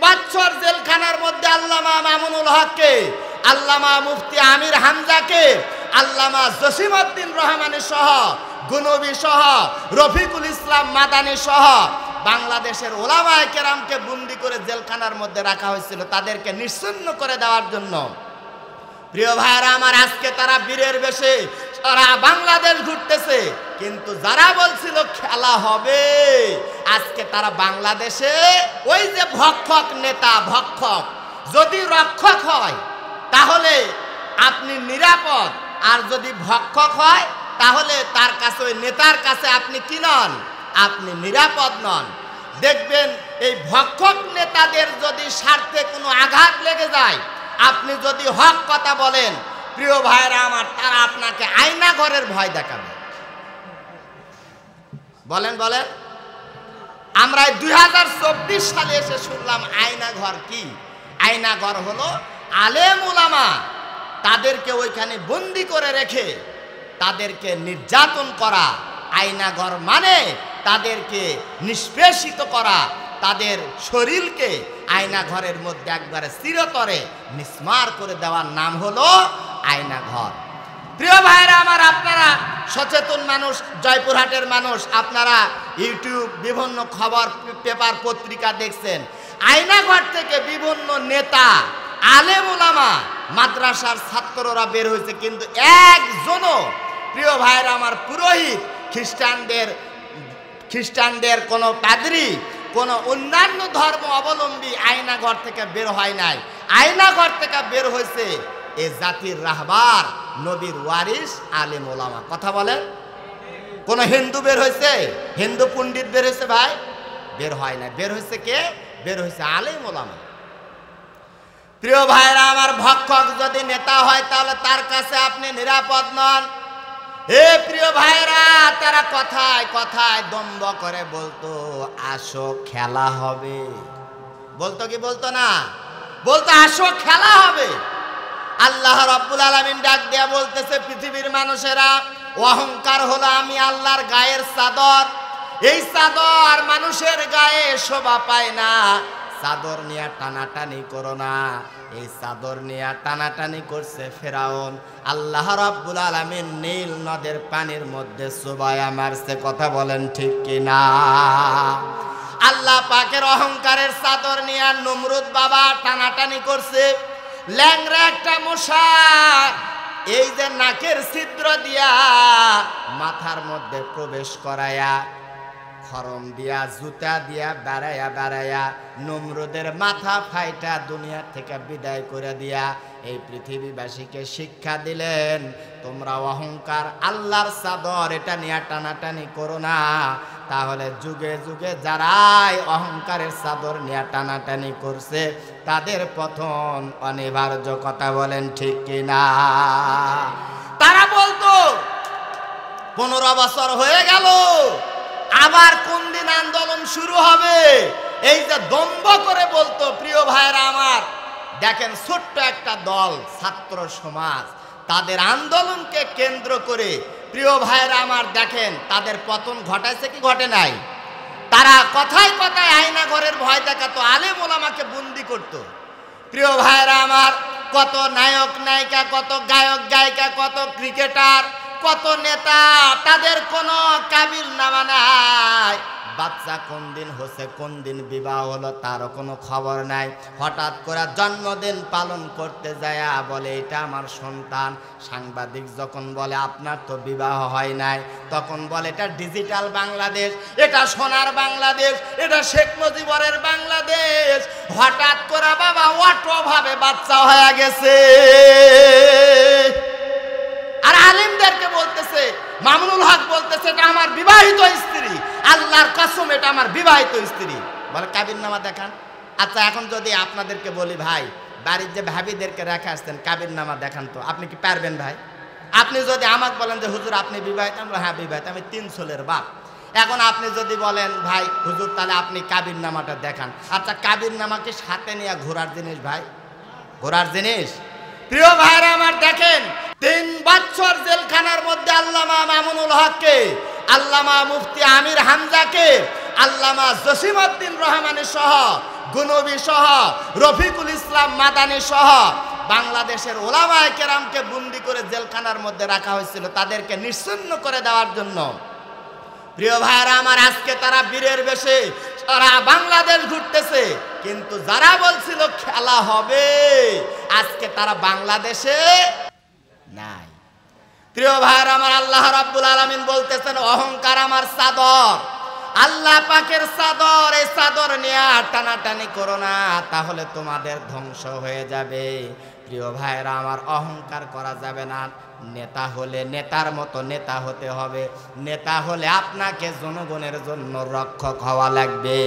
বছর জেলখানার মধ্যে আল্লামা মামুনুল হককে, আল্লামা মুফতি আমির হামজাকে, আল্লামা জসিমউদ্দিন রহমানী সহ, গুনবী সহ, রফিকুল ইসলাম মাদানী সহ বাংলাদেশের ওলামায়ে কেরামকে বন্দী করে জেলখানার মধ্যে রাখা হয়েছিল তাদেরকে নিশ্চিহ্ন করে দেওয়ার জন্য। প্রিয় ভাইরা আমার, আজকে তারা বীরের বেশে সারা বাংলাদেশ ঘুরতেছে, কিন্তু যারা বলছিল খেলা হবে, আজকে তারা বাংলাদেশে ওই যে ভক্ষক নেতা, ভক্ষক যদি রক্ষক হয় তাহলে আপনি নিরাপদ, আর যদি ভক্ষক হয় তাহলে তার কাছে, ওই নেতার কাছে আপনি কি নন? আপনি নিরাপদ নন। দেখবেন এই ভক্ষক নেতাদের যদি স্বার্থে কোনো আঘাত লেগে যায়, আপনি যদি হক কথা বলেন, প্রিয় ভাইরা আমার, তারা আপনাকে আয়না ঘরের ভয় দেখাবে। বলেন বলেন, আমরা 2024 সালে এসে শুনলাম আয়না ঘর কি? আয়না ঘর হলো আলেম ওলামা তাদেরকে ওইখানে বন্দি করে রেখে তাদেরকে নির্যাতন করা। আয়না ঘর মানে তাদেরকে নিষ্পেষিত করা, তাদের শরীরকে আয়না ঘরের মধ্যে একবারে চিরতরে মিসমার করে দেওয়ার নাম হলো আয়না ঘর। প্রিয় ভাইরা আমার, আপনারা সচেতন মানুষ, জয়পুরহাটের মানুষ, আপনারা ইউটিউব বিভিন্ন খবর পেপার পত্রিকা দেখছেন। আয়না ঘর থেকে বিভিন্ন নেতা, আলেম ওলামা, মাদ্রাসার ছাত্ররা বের হয়েছে, কিন্তু একজনও, প্রিয় ভাইরা আমার, পুরোহিত, খ্রিস্টানদের কোনো পাদ্রী, কোনো অন্যান্য ধর্ম অবলম্বী আয়না ঘর থেকে বের হয় নাই। আয়না ঘর থেকে বের হয়েছে এ জাতির রাহবার, নবীর ওয়ারিস, আলেম ওলামা। কথা বলেন, কোন হিন্দু বের হয়েছে? হিন্দু পণ্ডিত বের হয়েছে? ভাই, বের হয় না। বের হয়েছে কে? বের হয়েছে আলেম ওলামা। প্রিয় ভাইরা আমার, ভক্ষক যদি নেতা হয় তাহলে তার কাছে আপনি নিরাপদ নন। হে প্রিয় ভাইরা, তারা কথায় কথায় দম্ভ করে বলতো আসো খেলা হবে। বলতো কি বলতো না? বলতো আসো খেলা হবে। আল্লাহ রাব্বুল আলামিন ডাক দিয়া বলতেছে, পৃথিবীর মানুষেরা, অহংকার হলো আমি আল্লাহর গায়ের চাদর। এই চাদর মানুষের গায়ে শোভা পায় না। চাদর নিয়ে টানাটানি করো না। এই চাদর নিয়ে টানাটানি করছে ফেরাউন। আল্লাহ রাব্বুল আলামিন নীল নদের পানির মধ্যে চুবায়া মারছে। কথা বলেন ঠিক কিনা? আল্লাহ পাকের অহংকারের চাদর নিয়ে নমরুদ বাবা টানাটানি করছে। ল্যাংরা একটা মশা এই যে নাকের ছিদ্র দিয়া মাথার মধ্যে প্রবেশ করায়া, খরম দিয়া, জুতা দিয়া বেড়ায়া বেড়ায়া নমরুদের মাথা ফাইটা দুনিয়া থেকে বিদায় করে দিয়া এই পৃথিবীবাসীকে শিক্ষা দিলেন, তোমরা অহংকার আল্লাহর চাদর এটা নিয়ে টানাটানি করো না। তাহলে যুগে যুগে যারাই অহংকারের চাদর নিয়ে টানাটানি করছে তাদের পতন অনিবার্য। কথা বলেন ঠিক কিনা? তারা বলতো 15 বছর হয়ে গেল, আবার কোন দিন আন্দোলন শুরু হবে? এই যে দম্ভ করে বলতো। প্রিয় ভাইরা আমার, দেখেন ছোট্ট একটা দল, ছাত্র সমাজ, তাদের আন্দোলনকে কেন্দ্র করে, প্রিয় ভাইরা আমার, দেখেন তাদের পতন ঘটাইছে কি ঘটে নাই? তারা কথায় কথায় আয়না ঘরের ভয় দেখাতো, আলেম ওলামাকে বন্দি করত। প্রিয় ভাইরা আমার, কত নায়ক নায়িকা, কত গায়ক গায়িকা, কত ক্রিকেটার, কত নেতা, তাদের কোনো কাবিল নামা নাই। বাচ্চা কোন দিন হচ্ছে, কোন দিন বিবাহ হলো তারও কোনো খবর নাই। হঠাৎ করে জন্মদিন পালন করতে যায় বলে এটা আমার সন্তান। সাংবাদিক যখন বলে আপনার তো বিবাহ হয় নাই, তখন বলে এটা ডিজিটাল বাংলাদেশ, এটা সোনার বাংলাদেশ, এটা শেখ মুজিবুরের বাংলাদেশ। হঠাৎ করে বাবা অটোভাবে বাচ্চা হয়ে গেছে। আর আলেমদেরকে বলতেছে, মামুনুল হক বলতেছে এটা আমার বিবাহিত স্ত্রী, আল্লাহর কসম এটা আমার বিবাহিত স্ত্রী। বলে কাবিরনামা দেখান। আচ্ছা, এখন যদি আপনাদেরকে বলি ভাই, বাড়ির যে ভাবিদেরকে রেখে আসতেন কাবিরনামা দেখান, তো আপনি কি পারবেন ভাই? আপনি যদি আমাকে বলেন যে হুজুর আপনি বিবাহিত, আমরা হ্যাঁ বিবাহিত, আমি 3 ছেলের বাপ। এখন আপনি যদি বলেন ভাই হুজুর তাহলে আপনি কাবিরনামাটা দেখান। আচ্ছা, কাবিরনামাকে সাথে নিয়ে ঘোরার জিনিস ভাই? ঘোরার জিনিস? প্রিয় ভাইরা আমার, দেখেন 3 বছর জেলখানার মধ্যে আল্লামা মামুনুল হককে, আল্লামা মুফতি আমির হামজাকে, আল্লামা জসিমউদ্দিন রহমানী সহ গুনবী সহ, রফিকুল ইসলাম মাদানী সহ বাংলাদেশের ওলামায়ে কেরামকে বন্দি করে জেলখানার মধ্যে রাখা হয়েছিল তাদেরকে নিশ্চিহ্ন করে দেওয়ার জন্য। প্রিয় ভাইরা আমার, আজকে তারা বীরের বেশে সারা বাংলাদেশ ঘুরতেছে, কিন্তু যারা বলছিল খেলা হবে আজকে তারা বাংলাদেশে নাই। প্রিয় ভাইরা আমার, আল্লাহ রাব্বুল আলামিন বলতেছেন অহংকার আমার চাদর, আল্লাহ পাকের চাদর, এই চাদর নিয়ে টানাটানি করো না, তাহলে তোমাদের ধ্বংস হয়ে যাবে। প্রিয় ভাইরা আমার, অহংকার করা যাবে না। নেতা হলে নেতার মতো নেতা হতে হবে। নেতা হলে আপনাকে জনগণের জন্য রক্ষক হওয়া লাগবে।